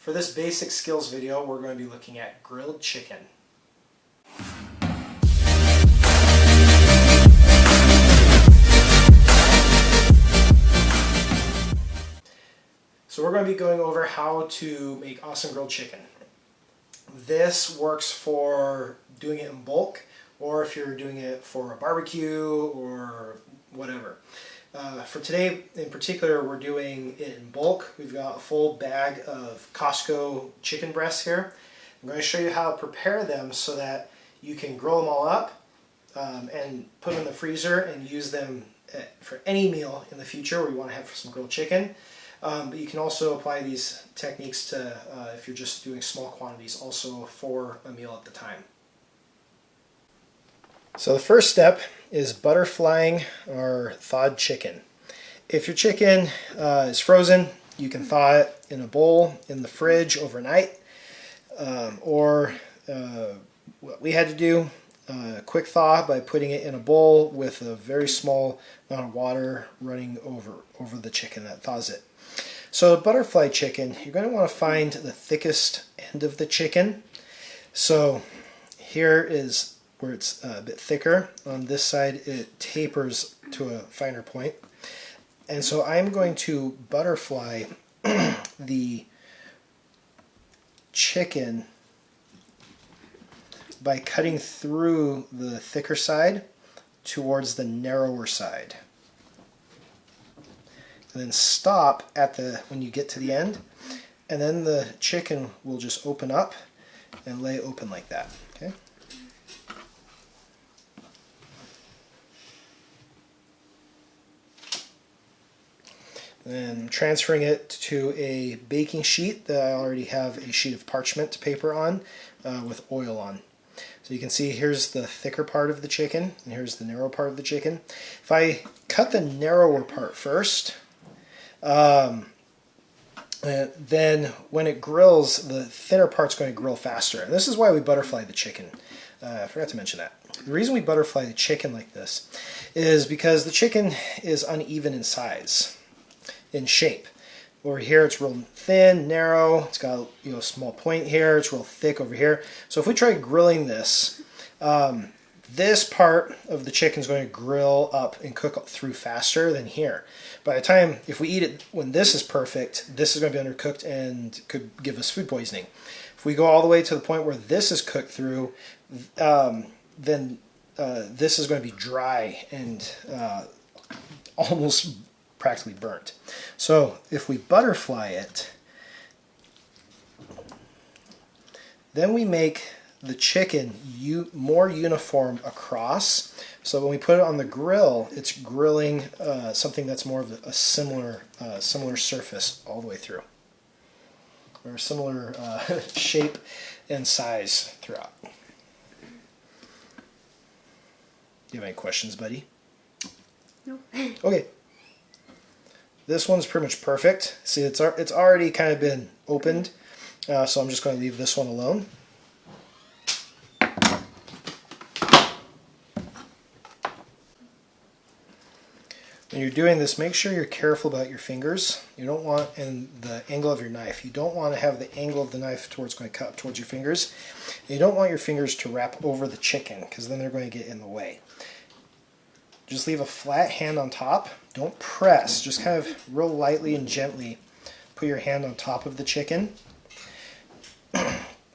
For this basic skills video, we're going to be looking at grilled chicken. So we're going to be going over how to make awesome grilled chicken. This works for doing it in bulk, or if you're doing it for a barbecue or whatever. For today in particular, we're doing it in bulk. We've got a full bag of Costco chicken breasts here. I'm going to show you how to prepare them so that you can grill them all up and put them in the freezer and use them for any meal in the future where you want to have some grilled chicken. But you can also apply these techniques to, if you're just doing small quantities, also for a meal at the time. So the first step is butterflying our thawed chicken. If your chicken is frozen, you can thaw it in a bowl in the fridge overnight, or what we had to do, quick thaw by putting it in a bowl with a very small amount of water running over the chicken that thaws it. So butterfly chicken, you're going to want to find the thickest end of the chicken. So here is where it's a bit thicker. On this side it tapers to a finer point. And so I'm going to butterfly the chicken by cutting through the thicker side towards the narrower side. And then stop at when you get to the end, and then the chicken will just open up and lay open like that. Okay. And I'm transferring it to a baking sheet that I already have a sheet of parchment paper on with oil on. So you can see here's the thicker part of the chicken and here's the narrow part of the chicken. If I cut the narrower part first, then when it grills, the thinner part's going to grill faster. And this is why we butterfly the chicken. I forgot to mention that. The reason we butterfly the chicken like this is because the chicken is uneven in size, in shape. Over here it's real thin, narrow, it's got a small point here, it's real thick over here. So if we try grilling this, this part of the chicken is going to grill up and cook up through faster than here. By the time, if we eat it when this is perfect, this is going to be undercooked and could give us food poisoning. If we go all the way to the point where this is cooked through, then this is going to be dry and almost practically burnt. So if we butterfly it, then we make the chicken more uniform across. So when we put it on the grill, it's grilling something that's more of a similar surface all the way through, or similar shape and size throughout. Do you have any questions, buddy? No. Okay. This one's pretty much perfect. See, it's already kind of been opened, so I'm just going to leave this one alone. When you're doing this, make sure you're careful about your fingers. You don't want, and the angle of your knife. You don't want to have the angle of the knife towards going to cut towards your fingers. You don't want your fingers to wrap over the chicken, because then they're going to get in the way. Just leave a flat hand on top. Don't press. Just kind of real lightly and gently put your hand on top of the chicken.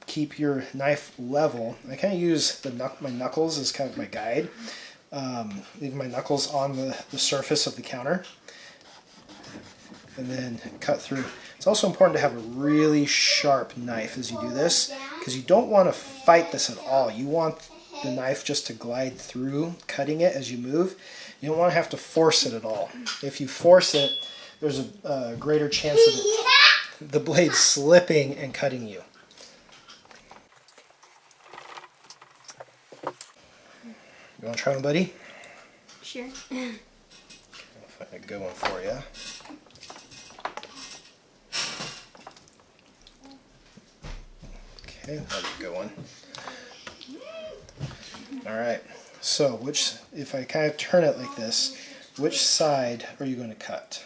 Keep your knife level. I kind of use my knuckles as kind of my guide. Leave my knuckles on the surface of the counter. And then cut through. It's also important to have a really sharp knife as you do this, because you don't want to fight this at all. You want the knife just to glide through, cutting it as you move. You don't want to have to force it at all. If you force it, there's a greater chance of the blade slipping and cutting you. You want to try one, buddy? Sure. I'll find a good one for you. Okay, that's a good one. Alright, so if I kind of turn it like this, which side are you going to cut?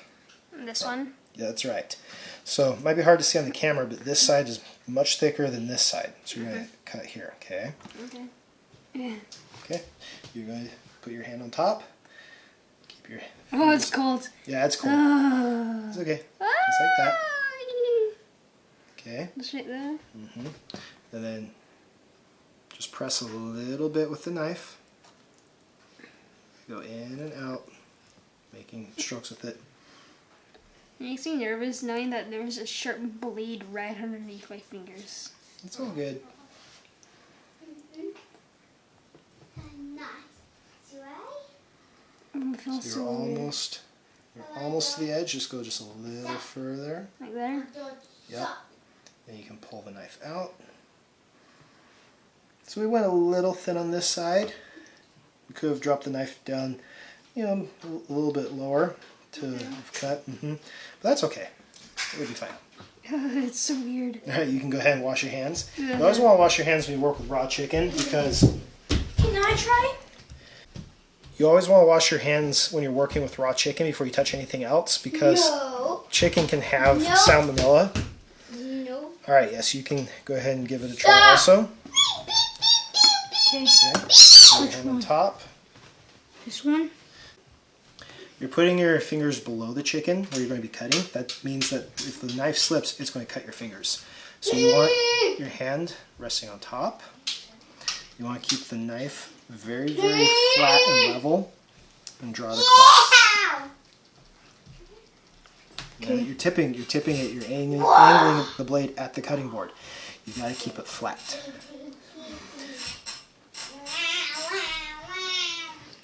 This one? Yeah, that's right. So it might be hard to see on the camera, but this side is much thicker than this side. So you're going to cut here, okay? Okay. Yeah. Okay. You're going to put your hand on top. Keep your... Oh, it's cold. Yeah, it's cold. Ah. It's okay. Just like that. Okay. Just right there. And then just press a little bit with the knife. Go in and out, making strokes with it. It makes me nervous knowing that there's a sharp blade right underneath my fingers. It's all good. It feels So so weird. you're almost to the edge. Just go just a little further. Like there? Yep. Then you can pull the knife out. So we went a little thin on this side. We could have dropped the knife down, you know, a little bit lower to have cut. But that's okay. It would be fine. It's so weird. All right, you can go ahead and wash your hands. Yeah. You always want to wash your hands when you work with raw chicken because Can I try? you always want to wash your hands when you're working with raw chicken before you touch anything else because No. chicken can have No. salmonella. No. All right, yes, you can go ahead and give it a try also. Okay. Okay, put your hand on top. This one? You're putting your fingers below the chicken where you're going to be cutting. That means that if the knife slips, it's going to cut your fingers. So you want your hand resting on top. You want to keep the knife very, very flat and level and draw it across. Now you're tipping it, you're angling the blade at the cutting board. You got to keep it flat.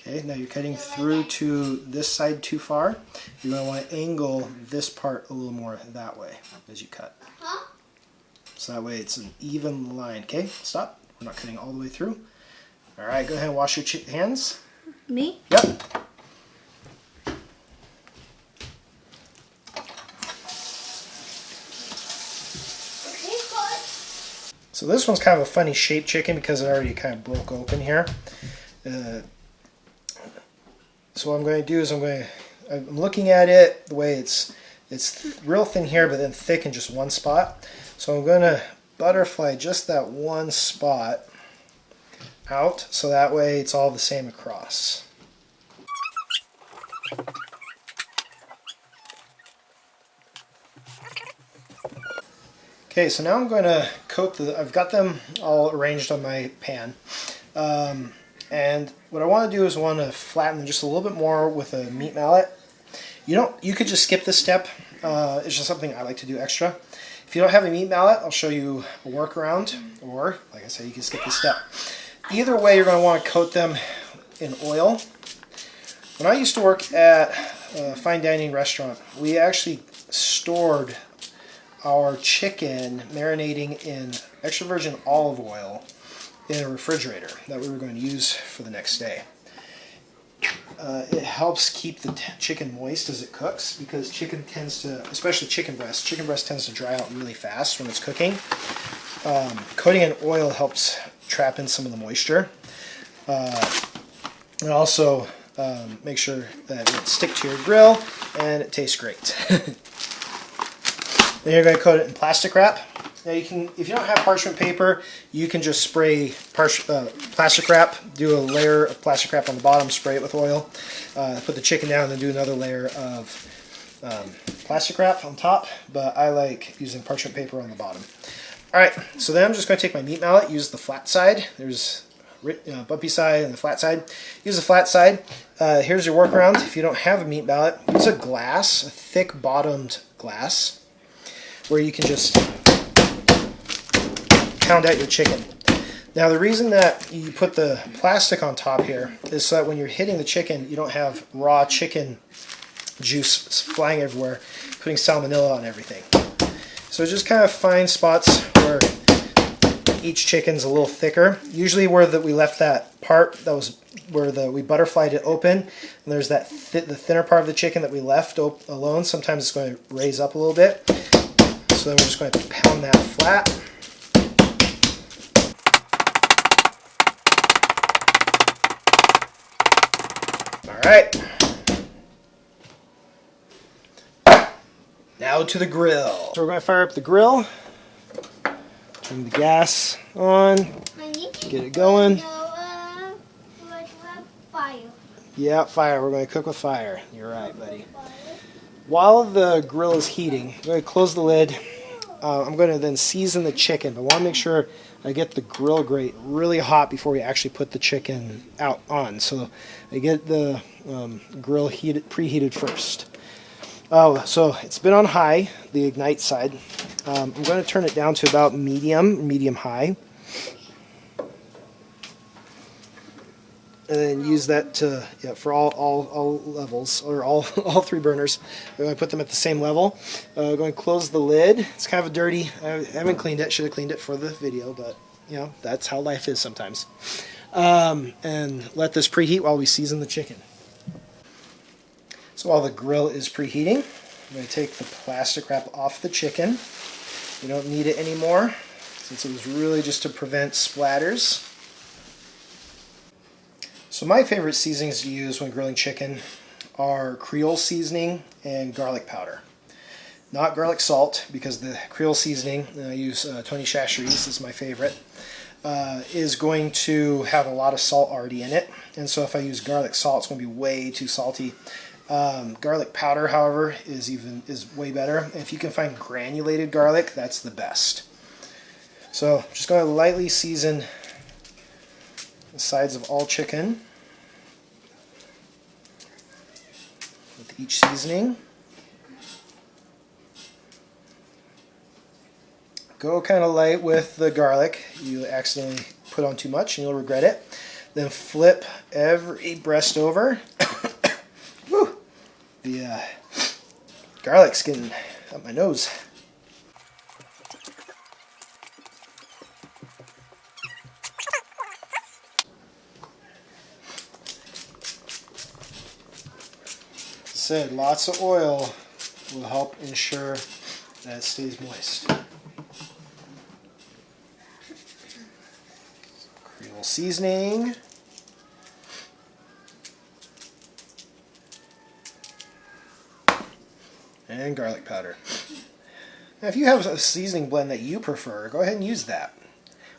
Okay, now you're cutting through to this side too far. You're going to want to angle this part a little more that way as you cut. So that way it's an even line. Okay, stop. We're not cutting all the way through. All right, go ahead and wash your hands. Me? Yep. So this one's kind of a funny shaped chicken because it already kind of broke open here. So what I'm going to do is I'm looking at it the way it's real thin here, but then thick in just one spot. So I'm going to butterfly just that one spot out, so that way it's all the same across. Okay, so now I'm going to coat I've got them all arranged on my pan. And what I want to do is I want to flatten them just a little bit more with a meat mallet. You could just skip this step. It's just something I like to do extra. If you don't have a meat mallet, I'll show you a workaround, or like I said, you can skip this step. Either way, you're going to want to coat them in oil. When I used to work at a fine dining restaurant, we actually stored our chicken marinating in extra virgin olive oil in a refrigerator that we were going to use for the next day. It helps keep the chicken moist as it cooks because chicken tends to, especially chicken breast tends to dry out really fast when it's cooking. Coating in oil helps trap in some of the moisture. And also make sure that it stick to your grill and it tastes great. Then you're going to coat it in plastic wrap. Now you can, if you don't have parchment paper, you can just spray plastic wrap, do a layer of plastic wrap on the bottom, spray it with oil, put the chicken down, and then do another layer of plastic wrap on top, but I like using parchment paper on the bottom. Alright, so then I'm just going to take my meat mallet, use the flat side. There's bumpy side and the flat side. Use the flat side. Here's your workaround. If you don't have a meat mallet, use a glass, a thick bottomed glass, where you can just pound out your chicken. Now the reason that you put the plastic on top here is so that when you're hitting the chicken, you don't have raw chicken juice flying everywhere, putting salmonella on everything. So just kind of find spots where each chicken's a little thicker. Usually where we left that part, that was where we butterflied it open, and there's that the thinner part of the chicken that we left alone. Sometimes it's going to raise up a little bit. So then we're just going to pound that flat. Alright. Now to the grill. So we're going to fire up the grill. Turn the gas on. Get it going. Fire. Yeah, fire. We're going to cook with fire. You're right, buddy. While the grill is heating, I'm going to close the lid. I'm going to then season the chicken. But I want to make sure I get the grill grate really hot before we actually put the chicken out on. So I get the grill preheated first. Oh, so it's been on high, the ignite side. I'm going to turn it down to about medium high. And then use that to, for all levels, or all three burners. We're going to put them at the same level. Going to close the lid. It's kind of dirty. I haven't cleaned it. Should have cleaned it for the video, but that's how life is sometimes. And let this preheat while we season the chicken. So while the grill is preheating, I'm going to take the plastic wrap off the chicken. We don't need it anymore, since it was really just to prevent splatters. So my favorite seasonings to use when grilling chicken are Creole seasoning and garlic powder. Not garlic salt, because the Creole seasoning, I use Tony Chachere's, is my favorite, is going to have a lot of salt already in it. And so if I use garlic salt, it's going to be way too salty. Garlic powder, however, is way better. And if you can find granulated garlic, that's the best. So I'm just going to lightly season the sides of all chicken with each seasoning. Go kind of light with the garlic. You accidentally put on too much and you'll regret it. Then flip every breast over. Woo! The garlic's getting up my nose. Said lots of oil will help ensure that it stays moist. Creole seasoning. And garlic powder. Now, if you have a seasoning blend that you prefer, go ahead and use that.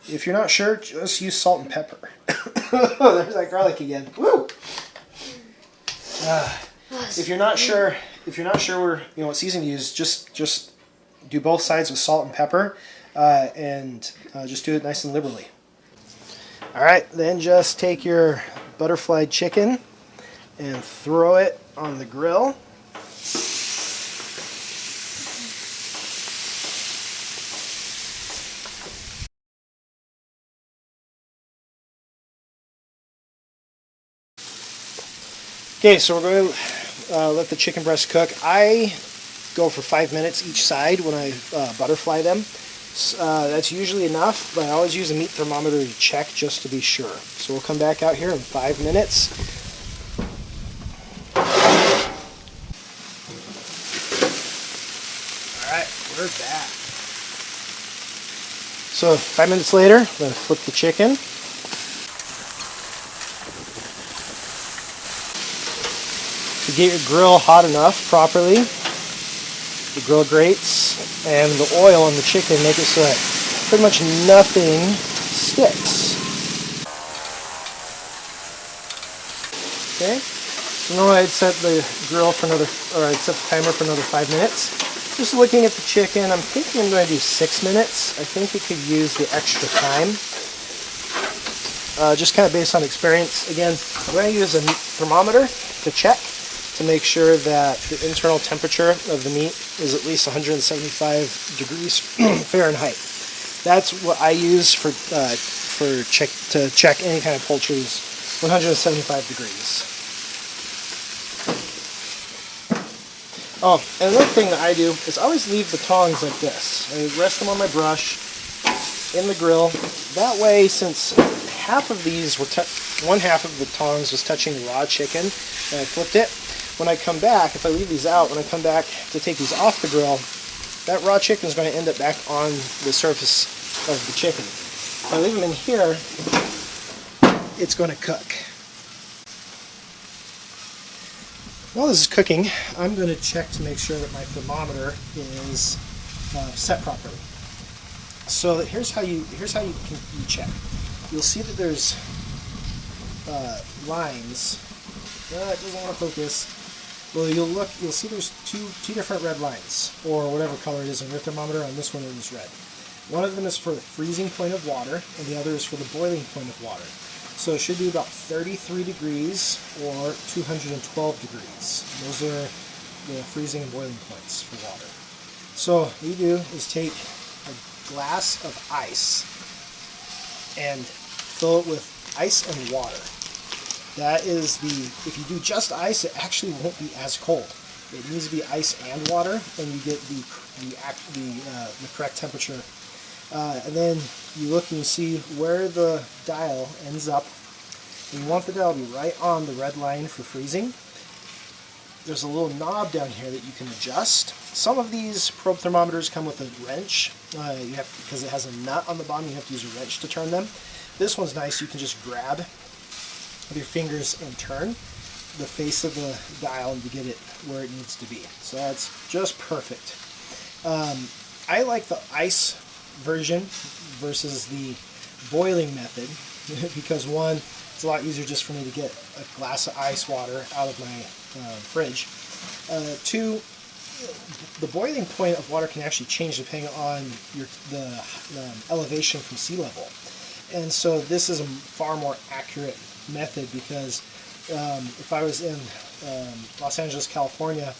If you're not sure, just use salt and pepper. There's that garlic again. Woo! If you're not sure what seasoning to use, just do both sides with salt and pepper, and just do it nice and liberally. All right, then just take your butterfly chicken and throw it on the grill. Okay, so we're going to let the chicken breast cook. I go for 5 minutes each side when I butterfly them. That's usually enough, but I always use a meat thermometer to check just to be sure. So we'll come back out here in 5 minutes. Alright, we're back. So 5 minutes later, I'm going to flip the chicken. To get your grill hot enough properly, the grill grates and the oil on the chicken make it so that pretty much nothing sticks. Okay, so now I'd set the grill for I'd set the timer for another 5 minutes. Just looking at the chicken, I'm thinking I'm going to do 6 minutes. I think it could use the extra time. Just kind of based on experience. Again, I'm going to use a thermometer to check, to make sure that the internal temperature of the meat is at least 175 degrees Fahrenheit. That's what I use to check any kind of poultry, is 175 degrees. Oh, and another thing that I do is I always leave the tongs like this. I rest them on my brush in the grill. That way, since one half of the tongs was touching the raw chicken, and I flipped it, when I come back, if I leave these out, when I come back to take these off the grill, that raw chicken is going to end up back on the surface of the chicken. If I leave them in here, it's going to cook. While this is cooking, I'm going to check to make sure that my thermometer is set properly. So here's how you check. You'll see that there's lines. It doesn't want to focus. Well, you'll see there's two different red lines, or whatever color it is on your thermometer. On this one, it is red. One of them is for the freezing point of water, and the other is for the boiling point of water. So it should be about 33 degrees or 212 degrees. Those are the freezing and boiling points for water. So what you do is take a glass of ice and fill it with ice and water. That is if you do just ice, it actually won't be as cold. It needs to be ice and water, and you get the correct temperature. And then you look and you see where the dial ends up. And you want the dial to be right on the red line for freezing. There's a little knob down here that you can adjust. Some of these probe thermometers come with a wrench. Because it has a nut on the bottom, you have to use a wrench to turn them. This one's nice. You can just grab with your fingers and turn the face of the dial to get it where it needs to be. So that's just perfect. I like the ice version versus the boiling method because one, it's a lot easier just for me to get a glass of ice water out of my fridge. Two, the boiling point of water can actually change depending on the elevation from sea level. And so this is a far more accurate method because if I was in Los Angeles, California,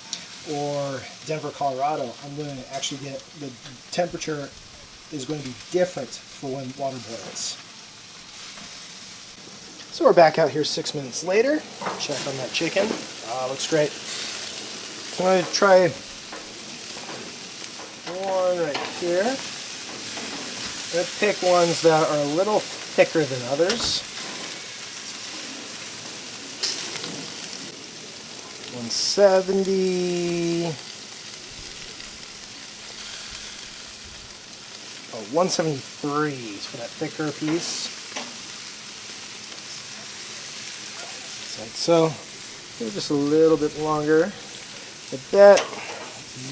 or Denver, Colorado, I'm going to actually get the temperature is going to be different for when water boils. So we're back out here 6 minutes later. Check on that chicken. Looks great. I'm going to try one right here. I'm going to pick ones that are a little thicker than others. 170. 173 is for that thicker piece. Like so. Maybe just a little bit longer. I bet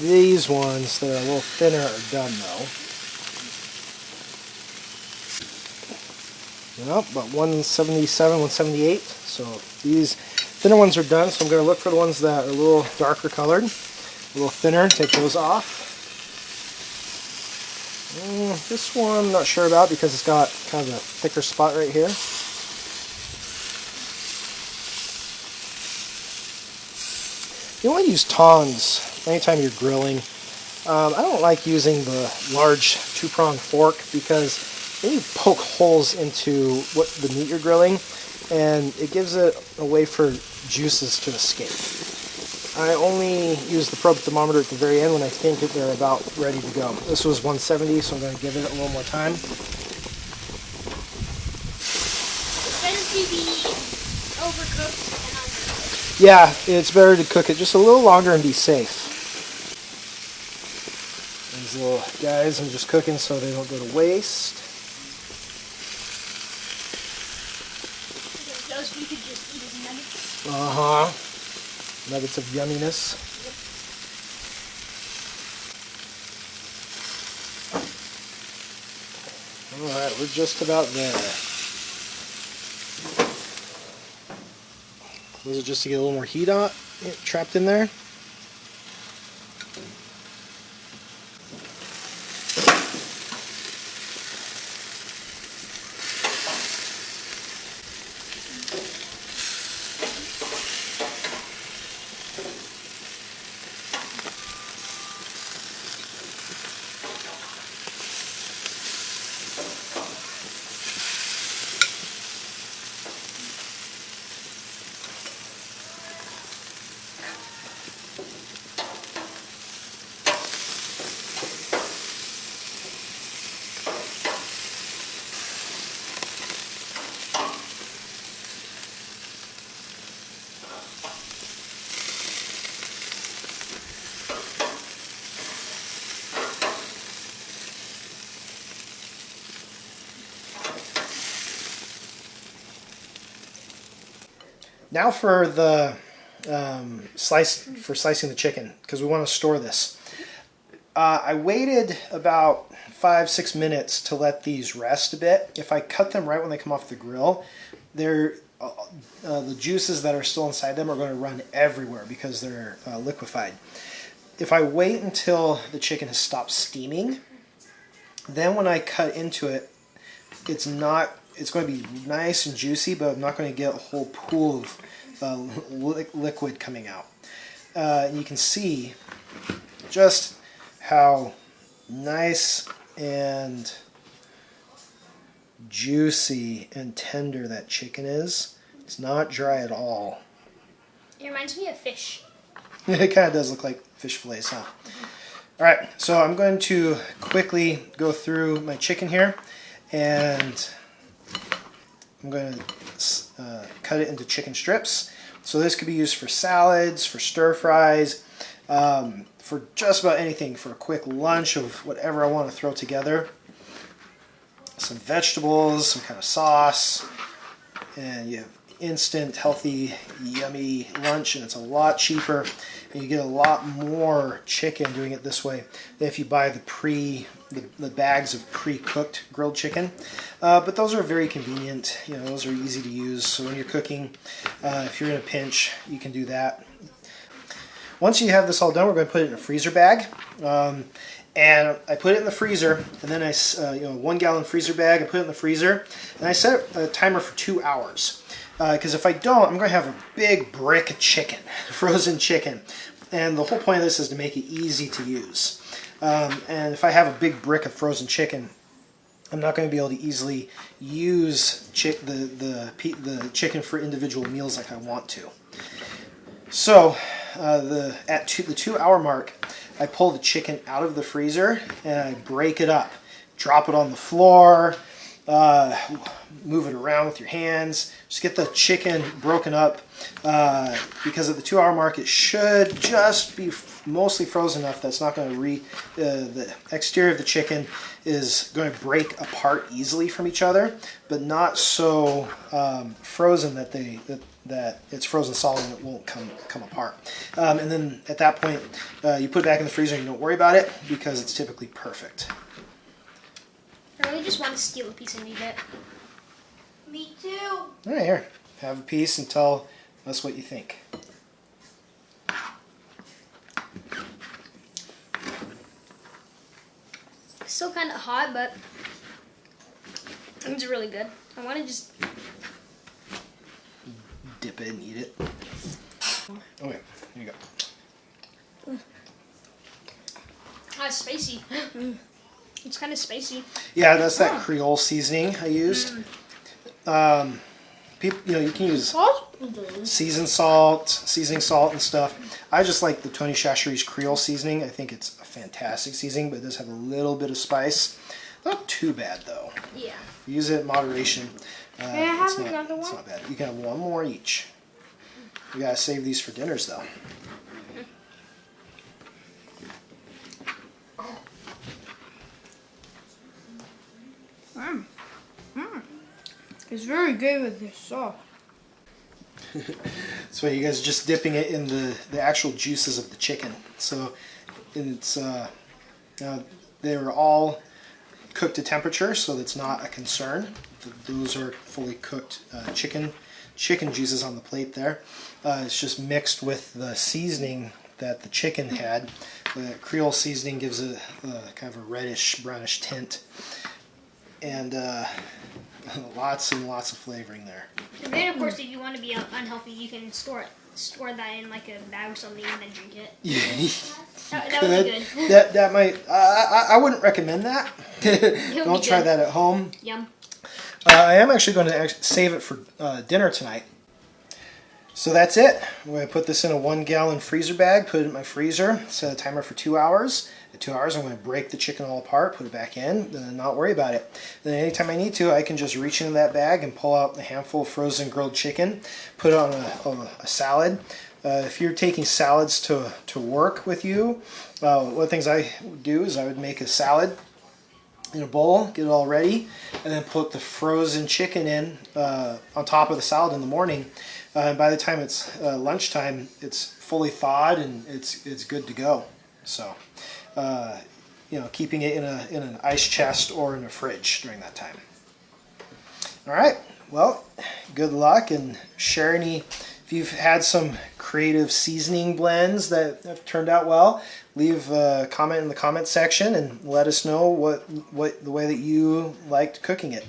these ones that are a little thinner are done though. Nope, about 177, 178. So these thinner ones are done. So I'm going to look for the ones that are a little darker colored, a little thinner. Take those off. This one I'm not sure about because it's got kind of a thicker spot right here. You want to use tongs anytime you're grilling. I don't like using the large two-pronged fork because then you poke holes into the meat you're grilling and it gives it a way for juices to escape. I only use the probe thermometer at the very end when I think that they're about ready to go. This was 170, so I'm going to give it a little more time. It's better to be overcooked than undercooked. Yeah, it's better to cook it just a little longer and be safe. These little guys I'm just cooking so they don't go to waste. Those we could just eat as nuggets. Uh-huh. Nuggets of yumminess. Alright, we're just about there. Was it just to get a little more heat on, trapped in there? Now for the slicing the chicken because we want to store this. I waited about 5-6 minutes to let these rest a bit. If I cut them right when they come off the grill, the juices that are still inside them are going to run everywhere because they're liquefied. If I wait until the chicken has stopped steaming, then when I cut into it, it's going to be nice and juicy, but I'm not going to get a whole pool of liquid coming out. And you can see just how nice and juicy and tender that chicken is. It's not dry at all. It reminds me of fish. It kind of does look like fish fillets, huh? All right, so I'm going to quickly go through my chicken here, and I'm going to cut it into chicken strips. So this could be used for salads, for stir fries, for just about anything, for a quick lunch of whatever I want to throw together. Some vegetables, some kind of sauce, and you have instant, healthy, yummy lunch, and it's a lot cheaper, and you get a lot more chicken doing it this way than if you buy the bags of pre-cooked grilled chicken. But those are very convenient. Those are easy to use. So when you're cooking, if you're in a pinch, you can do that. Once you have this all done, we're going to put it in a freezer bag. And I put it in the freezer, and then 1 gallon freezer bag, I put it in the freezer, and I set a timer for 2 hours. Because if I don't, I'm going to have a big brick of chicken, frozen chicken. And the whole point of this is to make it easy to use. And if I have a big brick of frozen chicken, I'm not going to be able to easily use the chicken for individual meals like I want to. So at the 2 hour mark, I pull the chicken out of the freezer and I break it up. Drop it on the floor, move it around with your hands. Just get the chicken broken up because at the 2 hour mark it should just be mostly frozen enough that's not going to the exterior of the chicken is going to break apart easily from each other, but not so frozen that it's frozen solid and it won't come apart. And then at that point, you put it back in the freezer and you don't worry about it because it's typically perfect. I really just want to steal a piece and eat it. Me too. All right, here. Have a piece and tell us what you think. It's still kind of hot, but it's really good. I want to just Dip it and eat it. Okay, here you go. it's spicy. It's kind of spicy. Yeah, that's that Creole seasoning I used. You can use seasoning salt and stuff. I just like the Tony Chachere's Creole seasoning. I think it's a fantastic seasoning, but it does have a little bit of spice. Not too bad though. Yeah. Use it in moderation. May I have another one? It's not bad. You can have one more each. We gotta save these for dinners though. It's very good with this sauce. So you guys are just dipping it in the actual juices of the chicken. So it's they were all cooked to temperature, so that's not a concern. Those are fully cooked chicken juices on the plate there. It's just mixed with the seasoning that the chicken had. The Creole seasoning gives it kind of a reddish, brownish tint. And lots and lots of flavoring there. And then, of course, if you want to be unhealthy, you can store that in like a bag or something and then drink it. That would be good. That might. I wouldn't recommend that. Don't try that at home. Yum. I am actually going to save it for dinner tonight. So that's it. I'm going to put this in a 1 gallon freezer bag, put it in my freezer, set a timer for 2 hours. At 2 hours, I'm going to break the chicken all apart, put it back in, and not worry about it. Then anytime I need to, I can just reach into that bag and pull out a handful of frozen grilled chicken, put it on a salad. If you're taking salads to work with you, one of the things I would do is I would make a salad in a bowl, get it all ready, and then put the frozen chicken in on top of the salad in the morning. And by the time it's lunchtime, it's fully thawed and it's good to go. So, keeping it in an ice chest or in a fridge during that time. All right. Well, good luck, and share if you've had some creative seasoning blends that have turned out well. Leave a comment in the comment section and let us know what the way that you liked cooking it.